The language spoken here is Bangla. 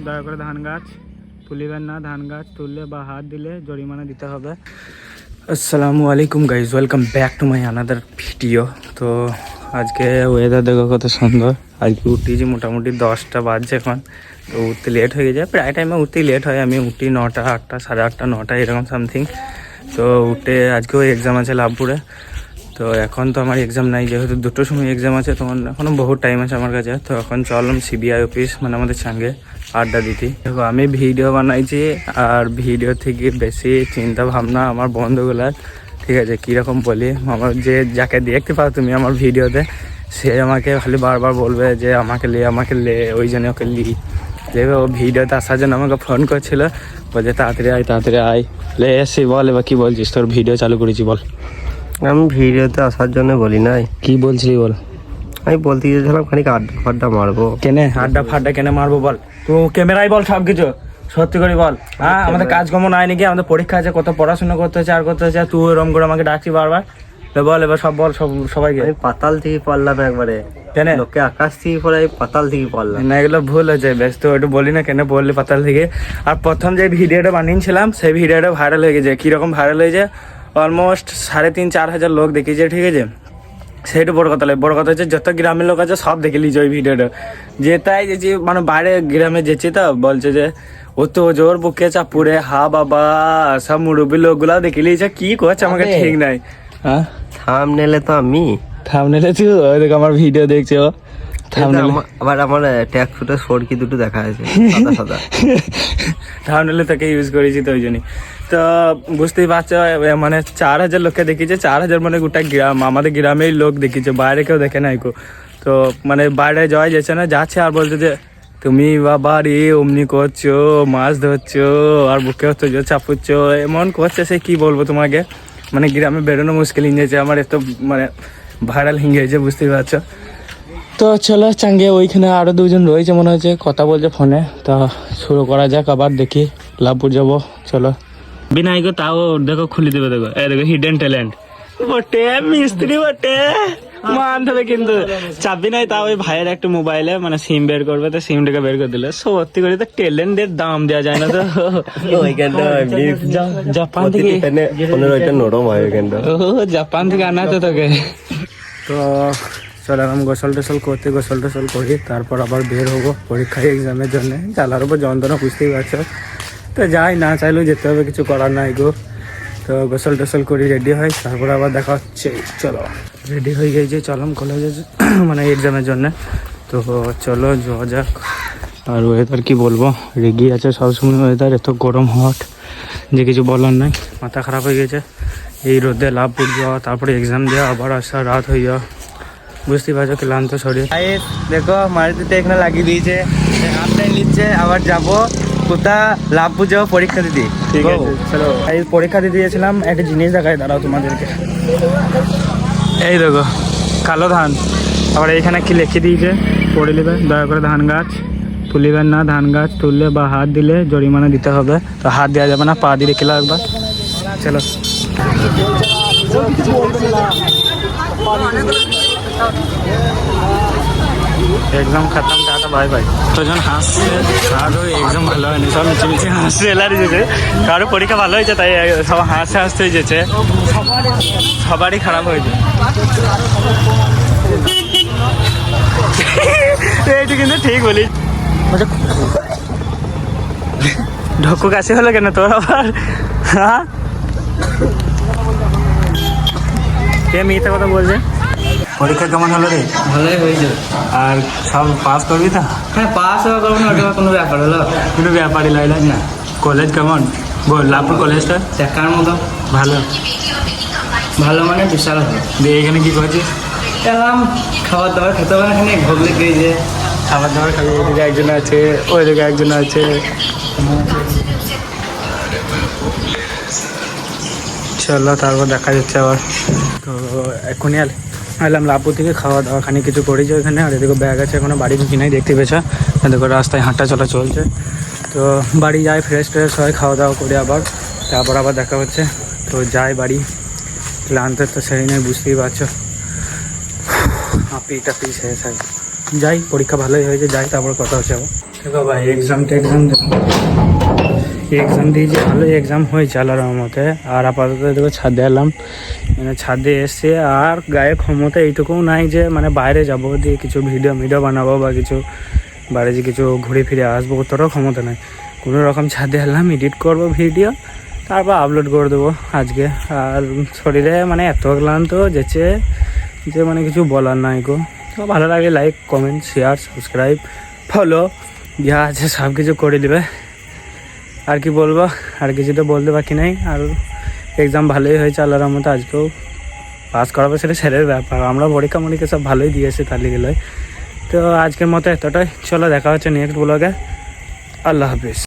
দয়া করে ধান গাছ তুলিবেন না, ধান গাছ তুললে বা হাত দিলে জরিমানা দিতে হবে। আসসালামু আলাইকুম guys, welcome back to my another video. তো আজকে ওয়েদার দেখো কত সুন্দর। আজকে উঠেছি মোটামুটি 10টা বাজছে এখন। তো উঠতে লেট হয়ে যায়, প্রায় টাইমে উঠতেই লেট হয়। আমি উঠি 9টা 8টা 8:30 9টা এরকম সামথিং। তো উঠে আজকেও এক্সাম আছে লাভপুরে। তো এখন তো আমার এক্সাম নাই, যেহেতু 2টোর সময় এক্সাম আছে, তখন এখনও বহুত টাইম আছে আমার কাছে। তো এখন চললাম সিবিআই অফিস, মানে আমাদের সঙ্গে আড্ডা দিতে। দেখো আমি ভিডিও বানাইছি, আর ভিডিও থেকে বেশি চিন্তা ভাবনা আমার বন্ধুগুলার, ঠিক আছে, কীরকম বলি, আমার যে যাকে দেখতে পাও তুমি আমার ভিডিওতে, সে আমাকে খালি বারবার বলবে যে আমাকে লে ওই জন্য ওকে লি। দেখবে ও ভিডিওতে আসার জন্য আমাকে ফোন করছিল, বলছে তাড়াতাড়ি আয় লে এসছি। বল এবার কী বলছিস, তোর ভিডিও চালু করেছি বল। আমি ভিডিওতে আসার জন্য বলি নাই। কি বলছিলি বল। আমি বলতে গিয়েছিলাম খানিক আড্ডা ফাড্ডা মারবো। কেনে আড্ডা ফাড্ডা কেনে মারবো বল, তো ক্যামেরায় বল সব কিছু সত্যি করে বল। হ্যাঁ, আমাদের কাজকর্ম নাই নাকি? আমাদের পরীক্ষা আছে, কত পড়াশোনা করতে হচ্ছে আর করতে হচ্ছে। তুই ওরম করে আমাকে ডাকছি বারবার। তো বল এবার সব বল, সবাইকে। আমি পাতাল থেকে পড়লাম একবারে, কেনে লোকে আকাশ থেকে পড়ে, আমি পাতাল থেকে পড়লাম না, এগুলো ভুল হয়েছে। বেশ তো একটু বলি না কেন বললি পাতাল থেকে। আর প্রথম যে ভিডিওটা বানিয়েছিলাম সেই ভিডিওটা ভাইরাল হয়ে গেছে। কীরকম ভাইরাল হয়েছে, অলমোস্ট 3,500-4 হাজার লোক দেখেছে, ঠিক আছে। সেইটা বড় কথা লাগে, বড় কথা হচ্ছে যত গ্রামের লোক আছে সব দেখে লিছে ওই ভিডিওটা। যেটাই যে মানে বাইরে গ্রামে যেছি, তো বলছে যে ও তো জোর বুকে চাপুরে হা বাবা, সব মুরব্বী লোকগুলা দেখে লিয়েছে। কি করছে আমাকে ঠিক নাই। হ্যাঁ, থাম্বনেলে তো আমি থাম্বনেলে তুই ওই দেখ আমার ভিডিও দেখছে ও। আবার আমার ট্যাগ ফুটে সরকি দুটো দেখা আছে সাদা সাদা। থাম্বনেলে তাকে ইউজ করেছি তো ওই জন্যই। তো বুঝতেই পারছো, মানে 4 হাজার লোককে দেখিয়েছে। 4 হাজার মানে গোটা গ্রাম, আমাদের গ্রামেই লোক দেখিয়েছে, বাইরে কেউ দেখে নাই কো। তো মানে বাইরে যাওয়া যাচ্ছে না, যাচ্ছে আর বলছে যে তুমি বাবা রে অমনি করছো, মাছ ধরছো আর বুকে হচ্ছে চাপুচ্ছ, এমন করছে। সে কি বলবো তোমাকে, মানে গ্রামে বেরোনো মুশকিল হয়ে গেছে আমার, এত মানে ভাইরাল হয়ে গেছে, বুঝতেই পারছো। তো চলো চাঙ্গে, ওইখানে আরও 2জন রয়েছে মনে হচ্ছে, কথা বলছে ফোনে। তা শুরু করা যাক, আবার দেখি লাভপুর যাবো। চলো বিনাই গো, তাও দেখো খুলে দেবে। দেখো এই দেখো হিডেন ট্যালেন্ট বটে, মিস্ত্রি বটে, মান ধরে। কিন্তু চাবি নাই, তাও ওই ভাইয়ের একটা মোবাইলে মানে সিম বের করবে, তো সিমটাকে বের করে দিলে। সত্যি করে তো ট্যালেন্টের দাম দেওয়া যায় না। তো জাপান থেকে নরম হয় ওইখানটা। জাপান থেকে আনা তো তোকে। তো চলাম গোসল টোসল করতে, গোসল টোসল করি, তারপর আবার বের হবো পরীক্ষায় এক্সামের জন্য। চালার উপর যন্ত্রণা বুঝতেই পারছো। তো যাই, না চাইলেও যেতে হবে, কিছু করার নাই গো। তো গোসল টোসল করি, রেডি হয়, তারপর আবার দেখা হচ্ছে। চলো রেডি হয়ে গেছি, চলাম কলেজে মানে এক্সামের জন্য। তো চলো যাওয়া যাক। আর ওয়েদার কি বলবো, রেগি আছে সবসময় ওয়েদার, এত গরম হট যে কিছু বলার নাই। মাথা খারাপ হয়ে গেছে এই রোদে লাভপুর যাওয়া, তারপরে এক্সাম দেওয়া, আবার আসা, রাত হয়ে যাওয়া, বুঝতেই পারছো ক্লান্ত শরীর। দেখো মারুতিতে এখানে লাগিয়ে দিয়েছে, আপডাউন নিচ্ছে। আবার যাবো কোথা, লাভপুর যাবো পরীক্ষা দিতে। ঠিক আছে চলো, এই পরীক্ষা দিতে দিয়েছিলাম। একটা জিনিস দেখাই দাঁড়াও তোমাদেরকে। এই দেখো কালো ধান, আবার এইখানে কি লিখে দিয়েছে পড়ে নেবেন, দয়া করে ধান গাছ তুলিবেন না, ধান গাছ তুললে বা হাত দিলে জরিমানা দিতে হবে। তো হাত দেওয়া যাবে না, পা দিয়ে রেখে একবার। চলো এক্সাম খতম, টাটা বাই বাই। তো যখন হাসছে, কারো এক্সাম ভালো হয়নি, সব মিছে মিছে হাসছে, এলারি যেছে। কারো পরীক্ষা ভালো হয়েছে, তাই সব হাসতে হাসতে যেছে, সবারই খারাপ হয়েছে। এইটা কিন্তু ঠিক বলি। ঢক্কু কাশি হলো কেন তোর আবার? হ্যাঁ, কে মিথ্যা কথা বলছে? পরীক্ষা কেমন হলো রে? ভালোই হয়েছে। আর সব পাস করবি তো? হ্যাঁ পাস হওয়া করবো না, ওটা কোনো ব্যাপার হলো? কোনো ব্যাপারই লাগলাম না। কলেজ কেমন? লাভপুর কলেজটা দেখার মতো ভালো? ভালো মানে বিশাল ভালো। দিয়ে এখানে কি করছিস? এলাম খাবার দাবার খেতে হবে না, এখানে ভোগ লেগে যে খাবার দাবার খাবি। ওইদিকে একজন আছে, ওইদিকে একজন আছে। চলো তারপর দেখা যাচ্ছে আবার। তো এখনই এলাম লাভপুর থেকে, খাওয়া দাওয়া খানি কিছু করেছি ওখানে। আর এদিকে ব্যাগ আছে, এখনো বাড়ি ঢুকি নাই, দেখতে পেয়েছো। দেখো রাস্তায় হাঁটা চলা চলছে। তো বাড়ি যাই, ফ্রেশ ট্রেশ হয়, খাওয়া দাওয়া করে আবার, তারপর আবার দেখা হচ্ছে। তো যাই বাড়ি, ক্লান্ত তো সেই নয়, বুঝতেই পারছো। হাঁপি টাপি শেষ হয়। যাই, পরীক্ষা ভালোই হয়েছে, যাই তারপর কথা হচ্ছে আবার। দেখো ভাই এক্সাম দিয়েছি, ভালোই এক্সাম হয়েছে আল্লাহর রহমতে। আর আপাতত দেখো ছাদে এলাম, মানে ছাদে এসে আর গায়ে ক্ষমতা এইটুকুও নাই যে মানে বাইরে যাব দিয়ে কিছু ভিডিও বানাবো বা কিছু বাইরে যে কিছু ঘুরে ফিরে আসবো, অতটাও ক্ষমতা নাই। কোনো রকম ছাদে এলাম, এডিট করব ভিডিও, তারপর আপলোড করে দেবো আজকে। আর শরীরে মানে এত ক্লান্ত যেছে যে মানে কিছু বলার নাই গো। তো ভালো লাগে like, comment, share, subscribe, follow যা আছে সব কিছু করে দেবে। আর কি বলবো, আর কিছু তো বলতে বাকি নাই। আর এক্সাম ভালোই হয়েছে আল্লাহর রহমতে, আজকেও পাস করাবো সেটা ছেলের ব্যাপার। আমরা পরীক্ষা সব ভালোই দিয়েছি তালি গেলে। তো আজকের মতো এতটাই, চলো দেখা হচ্ছে নেক্সট ব্লগে। আল্লাহ হাফিজ।